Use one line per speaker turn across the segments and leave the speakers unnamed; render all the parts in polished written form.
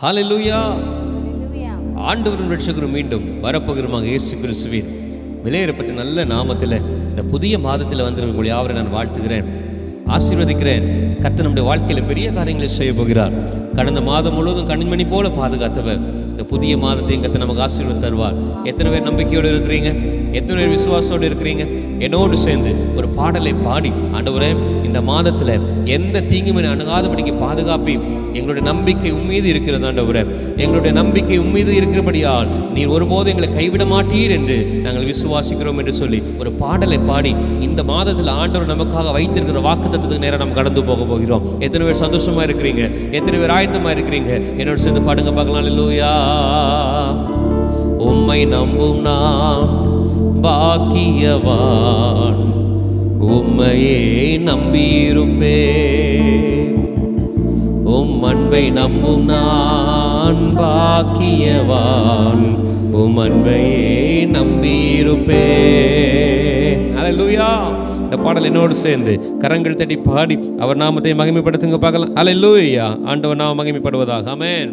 ஹல்லேலூயா.
ஹல்லேலூயா.
ஆண்டவரும் ரட்சகரும் மீண்டும் வரப்போகிறோமாக இயேசு கிறிஸ்துவின் விலையேறப்பட்ட நல்ல நாமத்தில் இந்த புதிய மாதத்தில் வந்திருக்கக்கூடிய யாவரை நான் வாழ்த்துகிறேன், ஆசீர்வதிக்கிறேன். கர்த்தர் நம்முடைய வாழ்க்கையில் பெரிய காரியங்களை செய்ய போகிறார். கடந்த மாதம் முழுவதும் கண்மணி போல பாதுகாத்தவர் இந்த புதிய மாதத்தையும் கர்த்தர் நமக்கு ஆசீர்வாதம் தருவார். எத்தனை பேர் நம்பிக்கையோடு இருக்கிறீங்க? எத்தனை பேர் விசுவாசத்தோடு இருக்கிறீங்க? என்னோடு சேர்ந்து ஒரு பாடலை பாடி, ஆண்டவரே இந்த மாதத்தில் எந்த தீங்குமே அணுகாதபடிக்கு பாதுகாப்பி எங்களுடைய நம்பிக்கை உம்மீது இருக்கிறது. ஆண்டவரே எங்களுடைய நம்பிக்கை உம்மீது இருக்கிறபடியால் நீர் ஒருபோதும் எங்களை கைவிட மாட்டீர் என்று நாங்கள் விசுவாசிக்கிறோம் என்று சொல்லி ஒரு பாடலை பாடி இந்த மாதத்தில் ஆண்டவர் நமக்காக வைத்திருக்கிற வாக்குத்தத்தத்துக்கு நேரம் நம்ம கடந்து போக போகிறோம். எத்தனை பேர் சந்தோஷமா இருக்கிறீங்க? எத்தனை பேர் ஆயத்தமா இருக்கிறீங்க? என்னோட சேர்ந்து பாடுங்க பார்க்கலாம். அல்லேலூயா. உம்மை நம்பும் நான் பாக்கியவான், உம்மையே நம்பியிருப்பேன். உம் அன்பை நம்பும் நான் பாக்கியவான், உம் அன்பையே நம்பியிருப்பேன். அல்லேலூயா. இந்த பாடல் என்னோடு சேர்ந்து கரங்கள் தட்டி பாடி அவர் நாமத்தை மகிமைப்படுத்துங்க பார்க்கலாம். அல்லேலூயா. ஆண்டவர் நாமம் மகிமைப்படுவதாக. ஆமென்.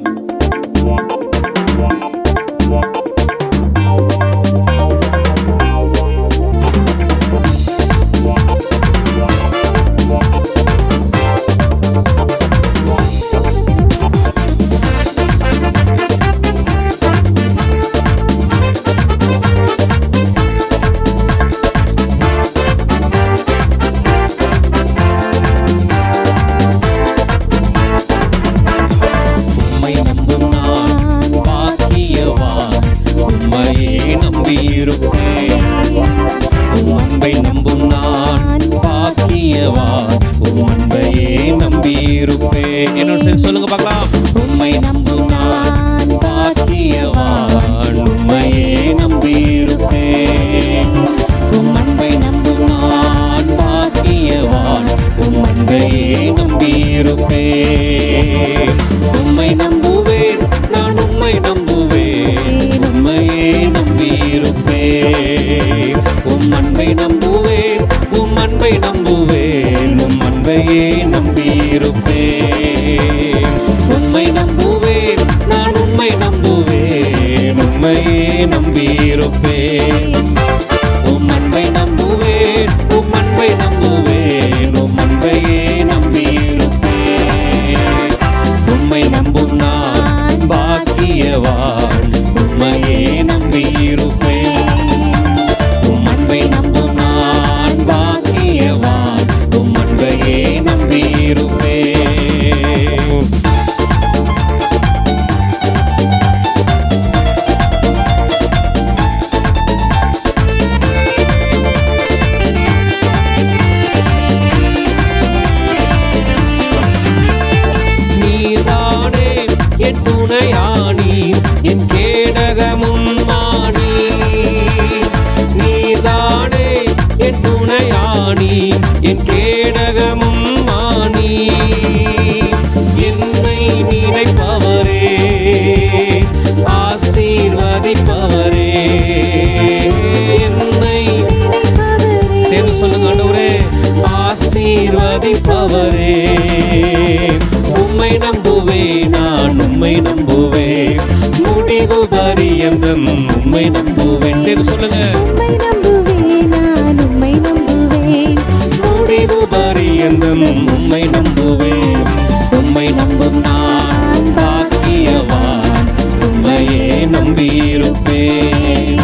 என்னோட சேர்ந்து சொல்லுங்க பார்க்கலாம். உம்மை நம்பும் நான் பாக்கியவான், உம்மையே நம்பியிருப்பேன். உம் அன்பை நம்பும் நான் பாக்கியவான், உம் அன்பையே நம்பியிருப்பேன். உம்மை நம்புவேன், நான் உம்மை நம்புவேன், உம்மையே நம்பியிருப்பேன். உம் அன்பை நம்புவேன், உம் அன்பை நம்புவேன், உம் அன்பையே நம்பியிருப்பேன். உம்மை நம்புவேன், நான் உம்மை நம்புவேன், உம்மையே நம்பியிருப்பேன். உம் அன்பை நம்புவேன், உம் அன்பை நம்புவேன், உம் அன்பையே நம்பியிருப்பேன். உம்மை நம்பும் நான் பாக்கியவான், உம்மையே நம்பியிருப்பேன். உம் அன்பை நம்பும் நான் பாக்கியவான், உம் அன்பையே நம்பியிருப்பேன். நீதானே என் துணையானி, என் கேடகமும் மானி. நீதானே என் துணையானி, என் கேடகமும் மானி. என்னை நினைப்பவரே, ஆசீர்வதிப்பவரே. என்னை சேர்ந்து சொல்லுங்க ஆண்டவரே, ஆசீர்வதிப்பவரே. உம்மை நம்புவேன், நான் உம்மை நம்புவேன், முடிவு பரியந்தம் உம்மை நம்புவேன். சேர்ந்து சொல்லுங்க.
உம்மை நம்புவேன், நான் உம்மை நம்புவேன்,
முடிவு பரியந்தம் உம்மை நம்புவேன். உம்மை நம்பும் நான் பாக்கியவான், உம்மையே நம்பியிருப்பேன்.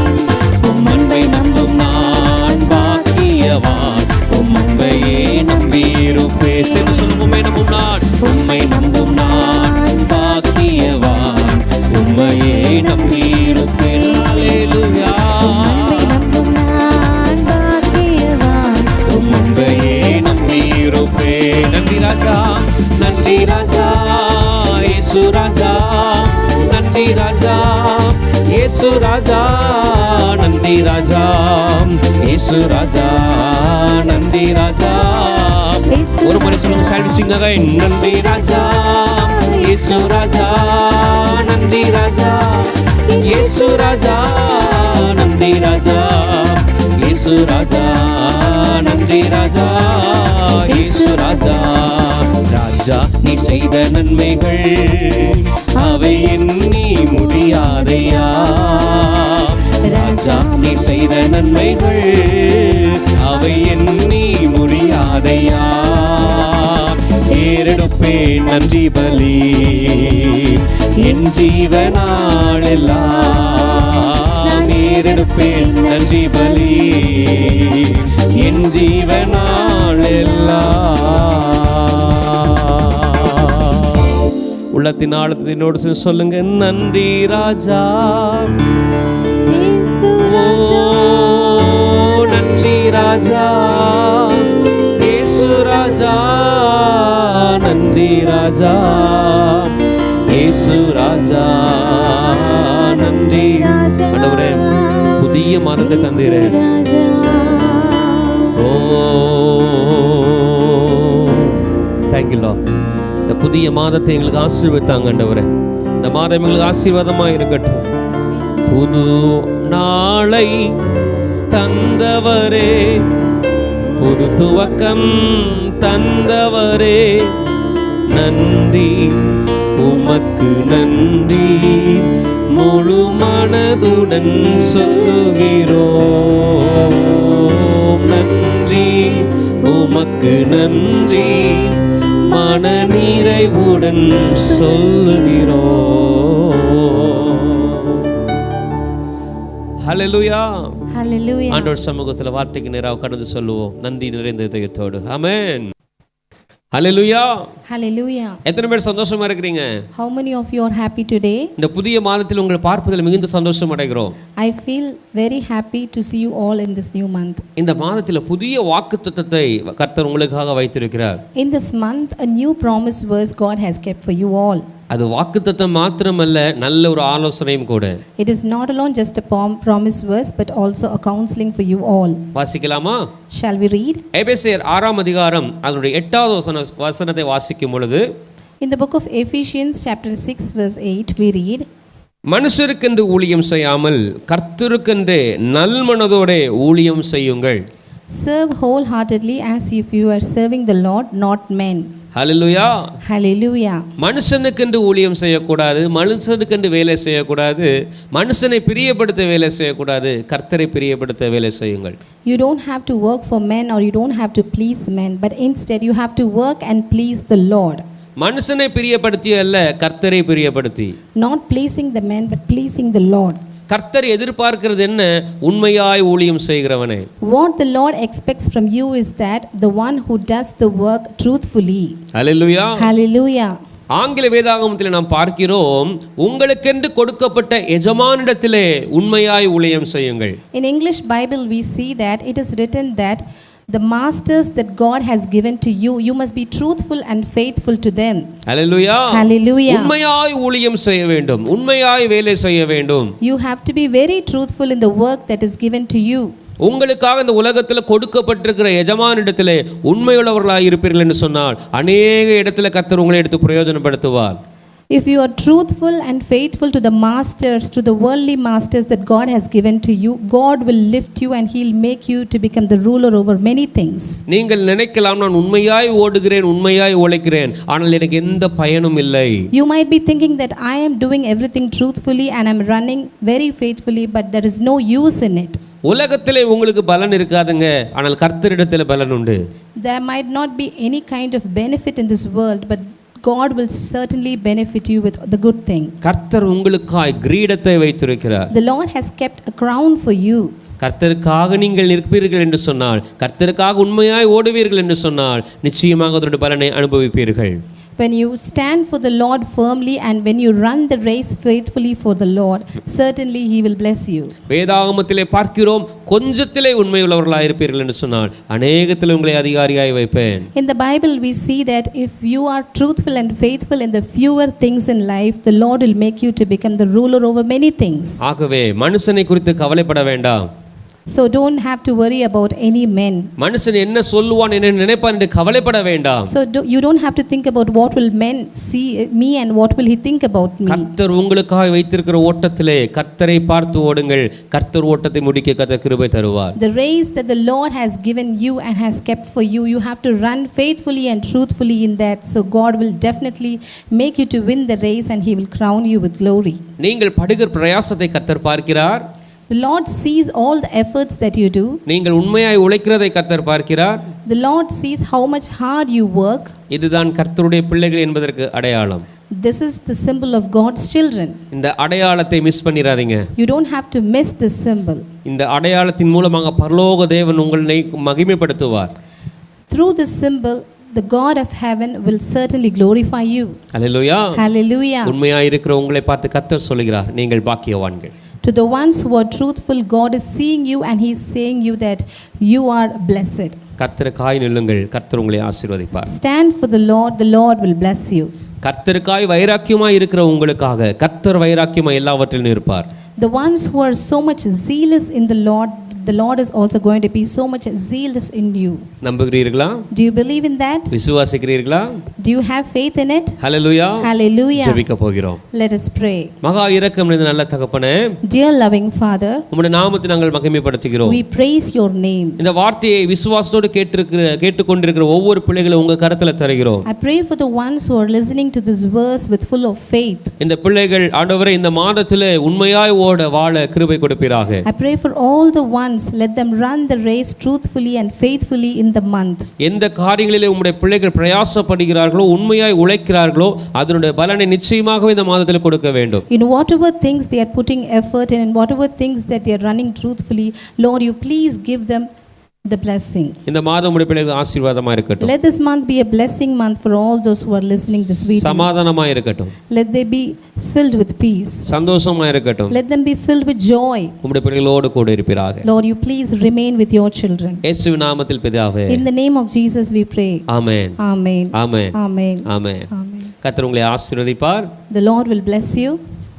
உம் அன்பை நம்பும் நான் பாக்கியவான், உம் அன்பையே நம்பியிருப்பேன். சேர்ந்து சொல்லுங்க. உம்மை நம்பும் நான், உம்மை நம்பும் நான் பாக்கியவான், உம்மையே நம்பியிருப்பேன். அல்லேலூயா.
உம்மை நம்பும் நான் பாக்கியவான்,
உம் அன்பையே நம்பியிருப்பேன். நன்றி ராஜா, நன்றி ராஜா, இயேசு ராஜா. நன்றி ராஜா, இயேசு ராஜா. நன்றி ராஜா, இயேசு ராஜா. நன்றி ராஜா. ஒரு முறை சொல்லுங்க. Side Singh again. நன்றி ராஜா, இயேசு ராஜா. நன்றி ராஜா, இயேசு ராஜா. நன்றி ராஜா, இயேசு ராஜா நன்றி ராஜா இயேசு ராஜா ராஜா நீ செய்த நன்மைகள் அவை எண்ணி முடியாதையா ராஜா நீ செய்த நன்மைகள் அவை எண்ணி முடியாதையா ஏறெடுப்பேன் நன்றி பலி என் ஜீவனாளெல்லாம் ஏறெடுப்பேன் நன்றி பலி என் ஜீவனாளெல்லாம் உள்ளத்தின் ஆழத்தினோடு சொல்லுங்க நன்றி ராஜா
இயேசு
ஓ நன்றி ராஜா இயேசு ராஜா நன்றி ராஜா இயேசு ராஜா நன்றி ஆண்டவரே புதிய மாதத்தை தந்தீரேன்
ராஜா
ஓ தேங்க்யூ லார்ட் இந்த புதிய மாதத்தை எங்களுக்கு ஆசீர்வதித்தாங்க ஆண்டவரே இந்த மாதம் எங்களுக்கு ஆசீர்வாதமா இருக்கட்டும் புது நாளை தந்தவரே புது துவக்கம் தந்தவரே நன்றி உமக்கு நன்றி முழு மனதுடன் சொல்லுகிறோம் நன்றி உமக்கு நன்றி மன நிறைவுடன் சொல்லுகிறோம் ஹல்லேலூயா
Hallelujah.
ஆண்டவர் சமூகத்தில் வார்த்தைக்கு நேராக கடந்து சொல்லுவோம் நன்றி நிறைந்த இதயத்தோடு ஆமென் ஹல்லேலூயா
Hallelujah.
எத்தனை பேர் சந்தோஷமா இருக்கிறீங்க
How many of you are happy today?
இந்த புதிய மாதத்தில் உங்களை பார்ப்பதில் மிகுந்த சந்தோஷம் அடைகிறோம்
I feel very happy to see you all in this new month.
இந்த மாதத்தில் புதிய வாக்குத்தத்தத்தை கர்த்தர் உங்களுக்காக வைத்திருக்கிறார்
In this month, a new promise verse God has kept for you all.
அது வாக்குத்தத்தம் மாத்திரமல்ல நல்ல ஒரு ஆலோசனையும் கூட
It is not alone just a promise verse, but also a counseling for you all.
வாசிக்கலாமா
Shall we read?
எபேசியர் 6ஆம் அதிகாரம் அதனுடைய 8வது வசனத்தை வாசிக்கும் பொழுது
In the book of Ephesians chapter 6 verse 8 we read,
மனுஷருக்கென்று ஊழியம் செய்யாமல் கர்த்தருக்கென்றே நல்மனதோட ஊழியம் செய்யுங்கள்
serve wholeheartedly as if you are serving the Lord, not men.
Hallelujah
Hallelujah.
மனுஷனுக்கென்று ஊழியம் செய்யக்கூடாது மனுஷனுக்கென்று வேலை செய்யக்கூடாது மனுஷனை பிரியப்படுத்த வேலை செய்யக்கூடாது கர்த்தரை பிரியப்படுத்த வேலை செய்யுங்கள்
You don't have to work for men or you don't have to please men, but instead you have to work and please the Lord.
மனுஷனை பிரியப்படுத்தி அல்ல கர்த்தரை பிரியப்படுத்தி
Not pleasing the men, but pleasing the Lord.
கர்த்தர் எதிர்பார்க்கிறது என்ன உண்மையாய் ஊழியம் செய்கிறவனே
What the Lord expects from you is that the one who does the work truthfully.
Hallelujah
Hallelujah.
ஆங்கில வேதாகமத்தில் நாம் பார்க்கிறோம் உங்களுக்கென்று கொடுக்கப்பட்ட எஜமானிடத்திலே உண்மையாய் ஊழியம் செய்யுங்கள்
In English Bible we see that it is written that the masters that God has given to you, you must be truthful and faithful to them.
Hallelujah
Hallelujah.
உண்மையாய் ஊழியம் செய்ய வேண்டும் உண்மையாய் வேலை செய்ய வேண்டும்
You have to be very truthful in the work that is given to you.
உங்களுக்காக இந்த உலகத்தில் கொடுக்கப்பட்டிருக்கிற எஜமானிடத்திலே உண்மையுள்ளவர்களாக இருப்பீர்கள் என்று சொன்னால் அநேக இடத்துல கர்த்தர் உங்களை எடுத்து பிரயோஜனப்படுத்துவார்
If you are truthful and faithful to the masters, to the worldly masters that God has given to you, God will lift you and He'll make you to become the ruler over many things.
நீங்கள் நினைக்கலாம் நான் உண்மையாய் ஓடுகிறேன் உண்மையாய் உழைக்கிறேன் ஆனால் எனக்கு எந்த பயனும் இல்லை
You might be thinking that I am doing everything truthfully and I'm running very faithfully, but there is no use in it.
உலகத்திலே உங்களுக்கு பலன் இருக்காதுங்க ஆனால் கர்த்தரிடத்தில் பலன் உண்டு
There might not be any kind of benefit in this world, but God will certainly benefit you with the good thing.
கர்த்தர் உங்களுக்காய் கிரீடத்தை வைத்திருக்கிறார்
The Lord has kept a crown for you.
கர்த்தருக்காக நீங்கள் நிற்பீர்கள் என்று சொன்னால் கர்த்தருக்காக உண்மையாய் ஓடுவீர்கள் என்று சொன்னால் நிச்சயமாக அதனுடைய பலனை அனுபவிப்பீர்கள்
When you stand for the Lord firmly and when you run the race faithfully for the Lord, certainly He will bless you.
வேதாகமத்திலே பார்க்கிறோம் கொஞ்சத்திலே உண்மையுள்ளவர்களாக இருப்பீர்கள் என்று சொன்னால் அநேகத்தில் உங்களை அதிகாரியாய் வைப்பேன்
In the Bible we see that if you are truthful and faithful in the fewer things in life, the Lord will make you to become the ruler over many things.
ஆகவே மனுஷனை குறித்து கவலைப்பட வேண்டாம்
So don't have to worry about any men.
மனுஷன் என்ன சொல்லுவான் என்ன நினைப்பான் என்று கவலைப்பட வேண்டாம்.
So you don't have to think about what will men see me and what will he think about me.
கர்த்தர் உங்களுக்காக வைத்திருக்கிற ஓட்டத்திலே கர்த்தரை பார்த்து ஓடுங்கள். கர்த்தர் ஓட்டத்தை முடிக்க கர்த்தர் கிருபை தருவார்.
The race that the Lord has given you and has kept for you, you have to run faithfully and truthfully in that. So God will definitely make you to win the race and he will crown you with glory.
நீங்கள் படுகிற பிரயாசத்தை கர்த்தர் பார்க்கிறார்.
The Lord sees all the efforts that you do.
நீங்கள் உண்மையாய் உழைக்கிறதை கர்த்தர் பார்க்கிறார்.
The Lord sees how much hard you work.
இதுதான் கர்த்தருடைய பிள்ளைகள் என்பதற்கு அடையாளம்.
This is the symbol of God's children.
இந்த அடையாளத்தை miss பண்ணிராதீங்க.
You don't have to miss this symbol.
இந்த அடையாளத்தின் மூலமாக பரலோக தேவன் உங்களை மகிமைப்படுத்துவார்.
Through this symbol, the God of heaven will certainly glorify you.
Hallelujah.
Hallelujah.
உண்மையாய் இருக்கிற உங்களை பார்த்து கர்த்தர் சொல்கிறார், நீங்கள் பாக்கியவான்கள்.
To the ones who are truthful, God is seeing you and he is saying you that you are blessed.
கர்த்தருக்காய் நில்லுங்கள், கர்த்தர் உங்களை ஆசீர்வதிப்பார்.
Stand for the Lord will bless you.
கர்த்தருக்காய் வைராக்கியமாய் இருக்கிற உங்களுக்காக கர்த்தர் வைராக்கியமாய் எல்லாவற்றிலும் இருப்பார்.
The ones who are so much zealous in the Lord is also going to be so much zealous in you.
நம்புகிறீர்களா?
Do you believe in that?
விசுவாசிக்கிறீர்களா?
Do you have faith in it?
Hallelujah.
Hallelujah.
ஜெபிக்க போகிறோம்.
Let us pray.
மகா இரக்கம் நிறைந்த நல்ல தகப்பனே,
Dear loving Father,
உம்முடைய நாமத்தை நாங்கள் மகிமைப்படுத்துகிறோம்.
we praise your name.
இந்த வார்த்தையை விசுவாசத்தோடு கேட்டுக்கொண்டிருக்கிற ஒவ்வொரு பிள்ளைகளும் உங்க கரத்துல தருகிறோம்.
I pray for the ones who are listening to this verse with full of faith.
இந்த பிள்ளைகள் ஆண்டவரே இந்த மாதத்திலே உண்மையாய் ஓட வாழ கிருபை கொடுப்பீராக.
I pray for all the ones, let them run the race truthfully and faithfully in the month.
எந்த காரியங்களிலே உம்முடைய பிள்ளைகள் பிரயாசப்படுகிறார்களோ உண்மையாய் உழைக்கிறார்களோ அதனுடைய பலனை நிச்சயமாகவே இந்த மாதத்தில் கொடுக்க வேண்டும்.
In whatever things they are putting effort in and whatever things that they are running truthfully, Lord, you please give them the blessing.
இந்த மாதம் உம்முடைய பிள்ளைகளுக்கு ஆசீர்வாதமா இருக்கட்டும்.
Let this month be a blessing month for all those who are listening this video.
சமாதானமா இருக்கட்டும்.
Let they be filled with peace.
சந்தோஷமா இருக்கட்டும்.
Let them be filled with joy.
உம்முடைய பிள்ளைகளோடு கூட இருப்பீராக.
Lord, you please remain with your children.
இயேசுவின் நாமத்தில் பிதாவே.
In the name of Jesus we pray.
Amen.
Amen.
Amen.
Amen.
Amen.
Amen.
கர்த்தர் உங்களை ஆசீர்வதிப்பார்.
The Lord will bless you.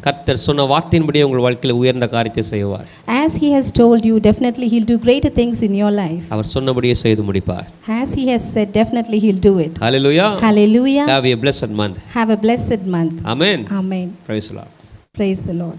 கர்த்தர் சொன்ன வார்த்தையின்படி உங்கள் வாழ்க்கையில் உயர்ந்த காரியத்தை செய்வார்.
As he has told you, definitely he'll do greater things in your life.
அவர் சொன்னபடியே செய்து முடிப்பார்.
As he has said, definitely he'll do it.
Hallelujah.
Hallelujah.
Have a blessed month.
Have a blessed month.
Amen.
Amen.
Praise the Lord.
Praise the Lord.